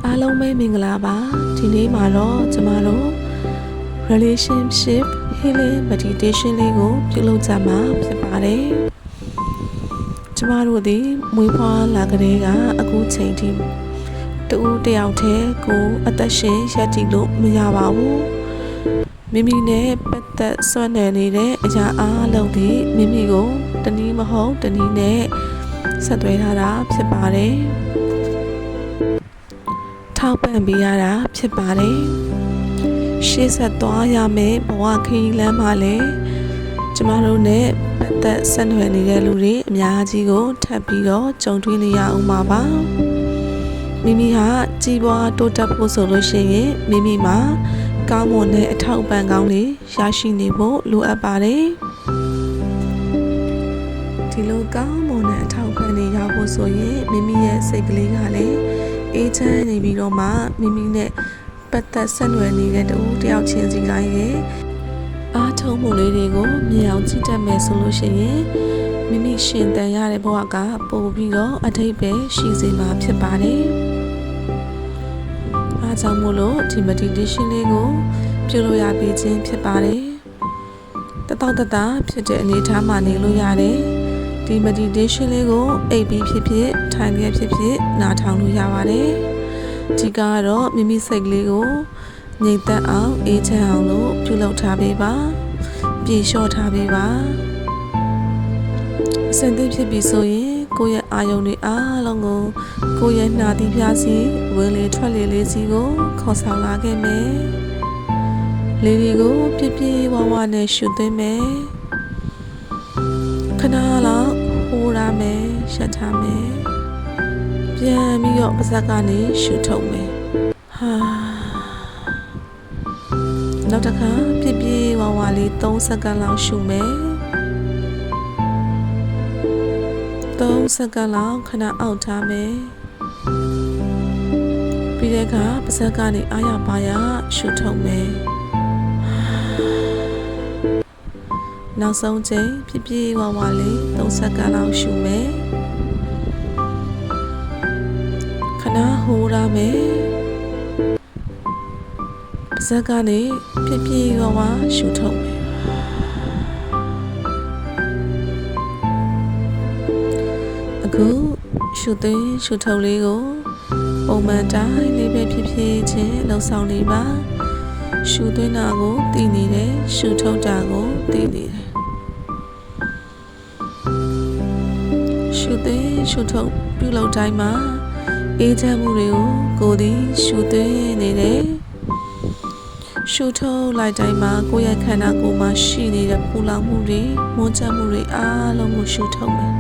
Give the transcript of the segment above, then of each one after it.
အားလုံးပဲမင်္ဂလာပါဒီနေ့မှာတော့ကျမတို့ relationship healing meditation လေးကိုပြုလုပ်ကြမှာဖြစ်ပါတယ်ကျမတို့ဒီမွေးဖွားလာကလေးကအခုချိန်ထိတူတယောက်တည်းကိုအသက်ရှင်ရပ်တည်လို့မရပါဘူးမိမိနဲ့ပတ်သက်ဆွမ်းနယ်နေတဲ့အရာအားလုံးဒီမိမိကိုတနည်းမဟုတ်တနည်းနဲ့ဆက်သွဲထားတာဖြစ်ပါတယ်ထောက်ပံ့ပေးရတာဖြစ်ပါတယ်ရှေ့ဆက်သွားရမယ့်ဘဝခရီးလမ်းမှာလည်းကျမတို့နဲ့ပတ်သက်ဆက်နွယ်နေတဲ့လူတွေအများကြီးကိုထပ်ပြီးတော့ကြုံတွေ့နေရအောင်ပါမိမိဟာကြီးပွားတိုးတက်ဖို့ဆိုလို့ရှိရင်မိမိမှာကောင်းမွန်တဲ့အထောက်အပံ့ကောင်းတွေရရှိနေဖို့လိုအပ်ပါတယ်ဒီလိုကောင်းမွန်တဲ့အထောက်အပံ့တွေရဖို့ဆိုရင်မိမိရဲ့စိတ်ကလေးကလည်းအေးချမ်းနေပြီးတော့မှမိမိနဲ့ပတ်သက်ဆက်နွယ်နေတဲ့တူတယောက်ချင်းစီတိုင်းရဲ့အားထုတ်မှုလေးတွေကိုမြင်အောင်ကြည့်တတ်မယ်ဆိုလို့ရှိရင်မိမိရှင်သန်ရတဲ့ဘဝကပို့ပြီးတော့အထိပ္ပယ်ရှိစေမှာဖြစ်ပါတယ်အားကြောင့်မို့လို့ဒီ meditation လေးကိုပြုလုပ်ရပေးခြင်းဖြစ်ပါတယ်တတောင့်တတဖြစ်တဲ့အနေအထားမှာနေလို့ရတယ်ဒီ meditation လေးကိုအိပ်ပြီးဖြစ်ဖြစ်ထိုင်ပြီးဖြစ်ဖြစ်နားထောင်လို့ရပါတယ်ဒီကတော့မိမိစိတ်ကလေးကိုငြိမ်သက်အောင်အေးချမ်းအောင်လို့ပြုလုပ်ထားပေးပါပြေလျှော့ထားပေးပါအစဉ်သင့်ဖြစ်ပြီးဆိုရင်ကိုယ့်ရဲ့အာယုံတွေအားလုံးကိုကိုယ့်ရဲ့နှာသီးပြားစီဝင်လေထွက်လေလေးစီကိုခေါ်ဆောင်လာခဲ့မယ်လေတွေကိုပြည့်ပြည့်ဝဝနဲ့ရှုသွင်းမယ်ခဏလောက်ဟိုးရမယ်ရှက်ထားမယ်ပြန်ပြီးတော့ပါးစပ်ကနေရှုထုတ်မယ်ဟာနောက်တစ်ခါပြည့်ပြည့်ဝဝလေး3စက္ကန့်လောက်ရှုမယ်3စက္ကန့်လောက်ခဏအောက်ထားမယ်ပြီးတဲ့အခါပါးစပ်ကနေအာရပါရရှုထုတ်မယ်နောက်ဆုံးချိန်ပြည့်ပြည့်ဝဝလေး3စက္ကန့်လောက်ရှုမယ်ခဏဟိုးရမယ်ပါးစပ်ကနေပြည့်ပြည့်ဝဝရှုထုတ်မယ်အခုရှုသွင်းရှုထုတ်လေးကိုပုံမှန်တိုင်းလေးပဲဖြစ်ဖြစ်ချင်းလှုပ်ဆောင်နေပါရှုသွင်းတာကိုသိနေတယ်ရှုထုတ်တာကိုသိနေတယ်ရှုသွင်းရှုထုတ်ပြုလုပ်တိုင်းမှာအေးချမ်းမှုတွေကိုကိုယ်သည်ရှုသွင်းနေတယ်ရှုထုတ်လိုက်တိုင်းမှာကိုယ့်ရဲ့ခန္ဓာကိုယ်မှာရှိနေတဲ့ပူလောင်မှုတွေမွန်းချမှုတွေအားလုံးကိုရှုထုတ်မယ်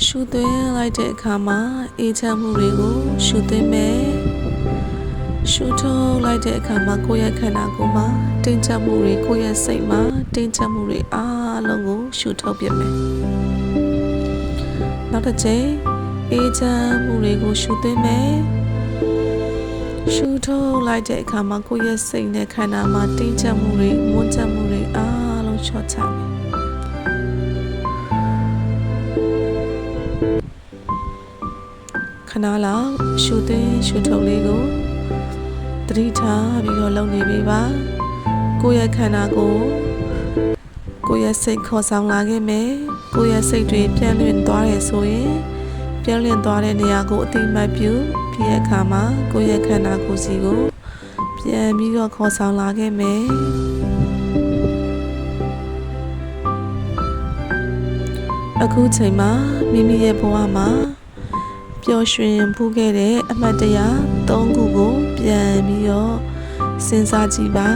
ရှုသွင်းလိုက်တဲ့အခါမှာအေးချမ်းမှုတွေကိုရှုသွင်းမယ်ရှုထုတ်လိုက်တဲ့အခါမှာကိုယ့်ရဲ့ခန္ဓာကိုယ်မှာတင်းကျပ်မှုတွေကိုယ့်ရဲ့စိတ်မှာတင်းကျပ်မှုတွေအားလုံးကိုရှုထုတ်ပြမယ်နောက်တစ်ချိန်အေးချမ်းမှုတွေကိုရှုသွင်းမယ်ရှုထုတ်လိုက်တဲ့အခါမှာကိုယ့်ရဲ့စိတ်နဲ့ခန္ဓာမှာတင်းကျပ်မှုတွေမွန်းကျပ်မှုတွေအားလုံးလျှော့ချမယ်ခဏလောက်ရှုသွင်းရှုထုတ်လေးကိုသတိထားပြီးတော့လုပ်နေပေးပါကိုယ့်ရဲ့ခန္ဓာကိုကိုယ့်ရဲ့စိတ်ခေါ်ဆောင်လာခဲ့မယ်ကိုယ့်ရဲ့စိတ်တွေပြန့်လွင့်သွားတယ်ဆိုရင်ပြန့်လွင့်သွားတဲ့နေရာကိုအတိအမှတ်ပြုပြီးတဲ့အခါမှာကိုယ့်ရဲ့ခန္ဓာကိုယ်စီကိုပြန်ပြီးတော့ခေါ်ဆောင်လာခဲ့မယ်အခုချိန်မှာမိမိရဲ့ဘဝမှာပျော်ရွှင်ဖူးခဲ့တဲ့အမှတ်တရ3ခုကိုပြန်ပြီးတော့စဉ်းစားကြည့်ပါ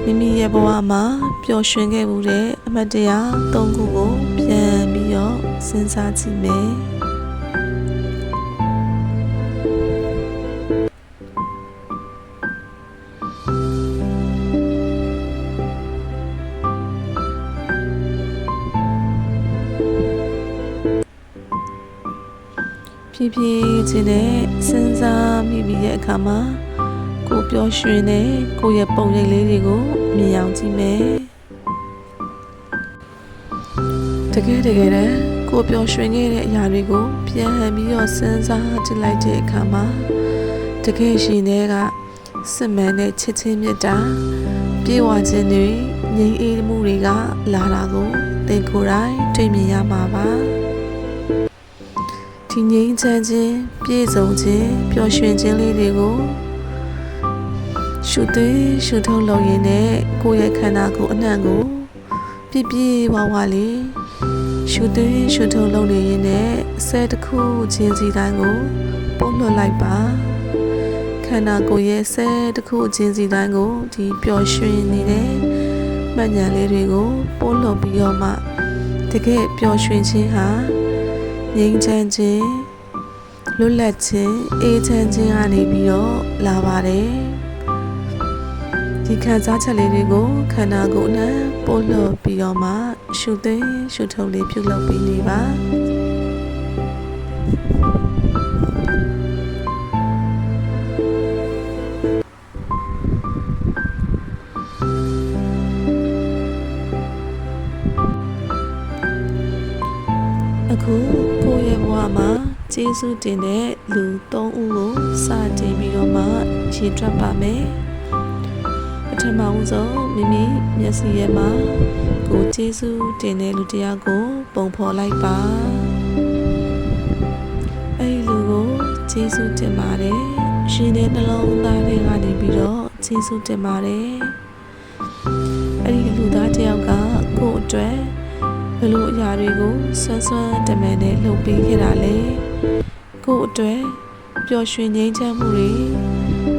မိမိရဲ့ဘဝမှာပျော်ရွှင်ခဲ့မှုတဲ့အမှတ်တရ3ခုကိုပြန်ပြီးတော့စဉ်းစားကြည့်မယ်ဖြည်းဖြည်းချင်းနဲ့စဉ်းစားမိပြီးတဲ့အခါမှာကိုပျော်ရွှင်တဲ့ကိုရဲ့ပုံရိပ်လေးတွေကိုမြင်အောင်ကြည့်မယ်တကယ်တမ်းကို ကိုပျော်ရွှင်ခဲ့တဲ့အရာတွေကိုပြန်ဟန်ပြီးတော့စဉ်းစားကြည့်လိုက်တဲ့အခါမှာတကယ်ရှင်တွေကစစ်မှန်တဲ့ချစ်ချင်းမြတ်တာပြေဝခြင်းတွေငြိမ်းအေးမှုတွေကလာတာကိုသင်ကိုယ်တိုင်တွေ့မြင်ရမှာပါဒီငြိမ်းချမ်းခြင်းပြည့်စုံခြင်းပျော်ရွှင်ခြင်းလေးတွေကိုရှုသွင်းရှုထုတ်လုပ်ရင်းနဲ့ကိုယ့်ရဲ့ခန္ဓာကိုယ်အနှံ့ကိုပြည့်ပြည့်ဝဝလေးရှုသွင်းရှုထုတ်လုပ်နေရင်းနဲ့ဆဲတစ်ခုချင်းစီတိုင်းကိုပို့လွှတ်လိုက်ပါခန္ဓာကိုယ်ရဲ့ဆဲတစ်ခုချင်းစီတိုင်းကိုဒီပျော်ရွှင်နေတဲ့မှတ်ဉာဏ်လေးတွေကိုပို့လွှတ်ပြီးတော့မှတကယ်ပျော်ရွှင်ခြင်းဟာငြိမ်းချမ်းခြင်းလွတ်လပ်ခြင်းအေးချမ်းခြင်းကနေပြီးတော့လာပါတယ်ဒီခံစားချက်လေးတွေကိုခန္ဓာကိုယ်နဲ့ပို့လွှတ်ပြီးတော့မှရှုသွင်းရှုထုတ်လေးပြုလုပ်ပြီးနေပါအခုကိုယ့်ရဲ့ဘဝမှာကျေးဇူးတင်တဲ့လူ၃ဦးကိုစတင်ပြီးတော့မှရှင်းထွက်ပါမယ်ပထမဦးဆုံးမိမိမျက်စိရဲ့မှာကိုကျေးဇူးတင်တဲ့လူတစ်ယောက်ကိုပုံဖော်လိုက်ပါအဲ့ဒီလူကိုကျေးဇူးတင်ပါတယ်ရှင်တဲ့နှလုံးသားထဲကနေပြီးတော့ကျေးဇူးတင်ပါတယ်အဲ့ဒီလူသားတစ်ယောက်ကကိုယ့်အတွက်ဘယ်လိုအရာတွေကိုဆွမ်းဆွမ်းတမန်နဲ့လုပ်ပေးခဲ့တာလဲကိုယ့်အတွက်ပျော်ရွှင်ငြိမ်းချမ်းမှုတွေ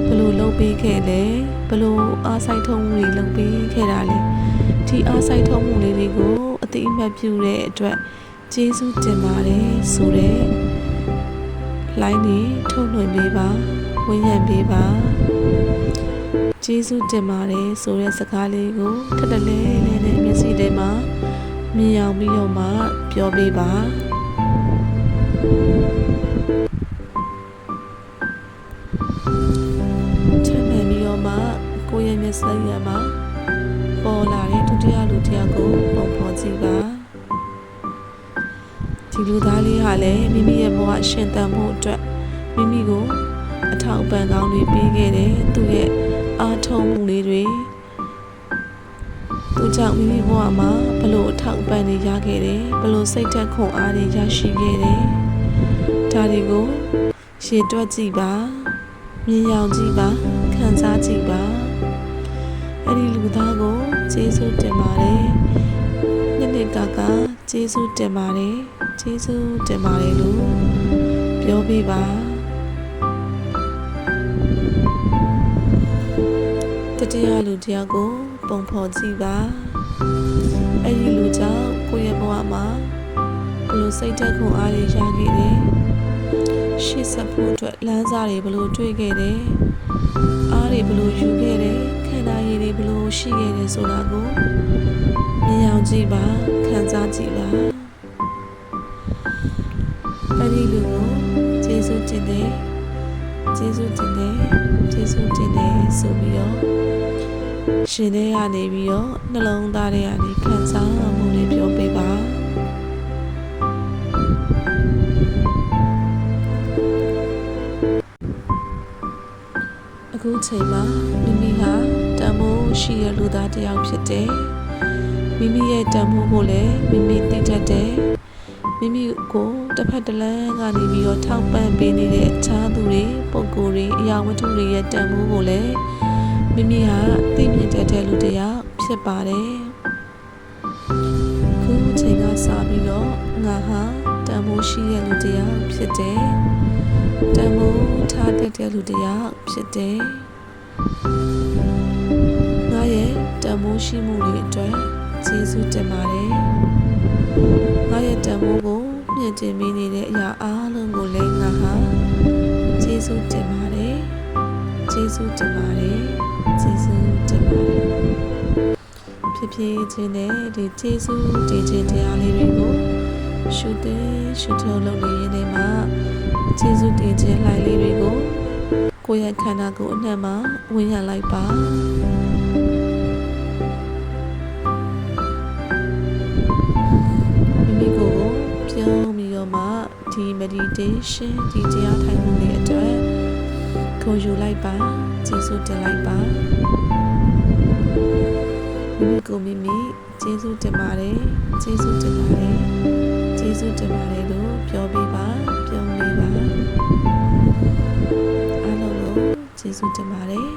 ဘယ်လိုလုပ်ပေးခဲ့လဲဘယ်လိုအားစိုက်ထုံးမှုတွေလုပ်ပေးခဲ့တာလဲဒီအားစိုက်ထုံးမှုလေးတွေကိုအသိအမှတ်ပြုတဲ့အတွက်ကျေးဇူးတင်ပါတယ်ဆိုတဲ့လိုင်းတွေထုတ်လွှင့်ပေးပါဝန်းရံပေးပါကျေးဇူးတင်ပါတယ်ဆိုတဲ့စကားလေးကိုထပ်တလဲလဲနဲ့မျက်စိထဲမှာမြင်အောင်ပြီးတော့မှပြောပေးပါချမ်းသာပြီးတော့မှကိုယ့်ရဲ့မျက်စိရမှာပေါ်လာတဲ့ဒုတိယလူတစ်ယောက်ကိုပုံဖော်ကြည့်ပါဒီလူသားလေးဟာလည်းမိမိရဲ့ဘဝရှင်သန်မှုအတွက်မိမိကိုအထောက်အပံ့ကောင်းတွေပေးခဲ့တယ်သူ့ရဲ့အားထုတ်မှုလေးတွေသူကြောင့်မိမိဘဝမှာဘလို့အထောက်အပံ့တွေရခဲ့တယ်ဘလို့စိတ်သက်ခွန်အားတွေရရှိခဲ့တယ်ဒါတွေကိုရှင်းတွက်ကြည့်ပါမြင်ရောက်ကြည့်ပါခံစားကြည့်ပါအဲ့ဒီလူသားကိုကျေးဇူးတင်ပါတယ်နှစ်ကကျေးဇူးတင်ပါတယ်ကျေးဇူးတင်ပါတယ်လို့ပြောပေးပါတတိယလူတစ်ယောက်ကိုပုံဖော်ကြည့်ပါအဲ့ဒီလူကြောင့်ကိုယ့်ရဲ့ဘဝမှာဘလို့စိတ်သက်ခွန်အားတွေရခဲ့တယ်ရှေ့ဆက်ဖို့အတွက်လမ်းစာတွေဘလို့တွေ့ခဲ့တယ်အားတွေဘလို့ယူခဲ့တယ်ခန္ဓာရည်တွေဘလို့ရှိခဲ့တယ်ဆိုတာကိုမြင်အောင်ကြည့်ပါခံစားကြည့်ပါအဲ့ဒီလူကိုကျေးဇူးတင်တယ်ကျေးဇူးတင်တယ်ကျေးဇူးတင်တယ်ဆိုပြီးတော့ရှင်ထဲကနေပြီးတော့နှလုံးသားထဲကနေခံစားမှုလေးပြောပေးပါအခုချိန်မှာမိမိဟာတန်ဖိုးရှိတဲ့လူသားတစ်ယောက်ဖြစ်တယ်မိမိရဲ့တန်ဖိုးကိုလည်းမိမိသိတတ်တယ်မိမိကိုတစ်ဖက်တစ်လမ်းကနေပြီးတော့ထောက်ပံ့ပေးနေတဲ့အခြားသူတွေပုံကိုယ်တွေအရာဝတ္ထုတွေရဲ့တန်ဖိုးကိုလည်းမိမိဟာသိမြင်တတ်တဲ့လူတစ်ယောက်ဖြစ်ပါတယ်ခုချိန်ကစပြီးတော့ငါဟာတန်ဖိုးရှိတဲ့လူတစ်ယောက်ဖြစ်တယ်တန်ဖိုးထားတတ်တဲ့လူတစ်ယောက်ဖြစ်တယ်ငါရဲ့တန်ဖိုးရှိမှုတွေအတွက်ကျေးဇူးတင်ပါတယ်ငါရဲ့တန်ဖိုးကိုမြင့်တင်ပေးနေတဲ့အရာအားလုံးကိုလည်းငါဟာကျေးဇူးတင်ပါတယ်ကျေးဇူးတင်ပါတယ်ကျေးဇူးတင်ပါတယ်ဖြစ်ဖြစ်ခြင်းနဲ့ဒီကျေးဇူးတင်ခြင်းတရားလေးတွေကိုရှုသွင်းရှုထုတ်လုပ်နေရင်းနဲ့မှကျေးဇူးတင်ခြင်းလှိုင်းလေးတွေကိုကိုယ့်ရဲ့ခန္ဓာကိုယ်အနှံ့မှာဝင်ရလိုက်ပါမိမိကိုယ်ကိုပြော meditation ဒီတရားထိုင်မှုလေးအတွက်ခေါ်ယူလိုက်ပါကျေးဇူးတင်လိုက်ပါမိမိကိုမိမိကျေးဇူးတင်ပါတယ်ကျေးဇူးတင်ပါတယ်ကျေးဇူးတင်ပါတယ်လို့ပြောပေးပါပြောလေးပါအားလုံးကိုကျေးဇူးတင်ပါတယ်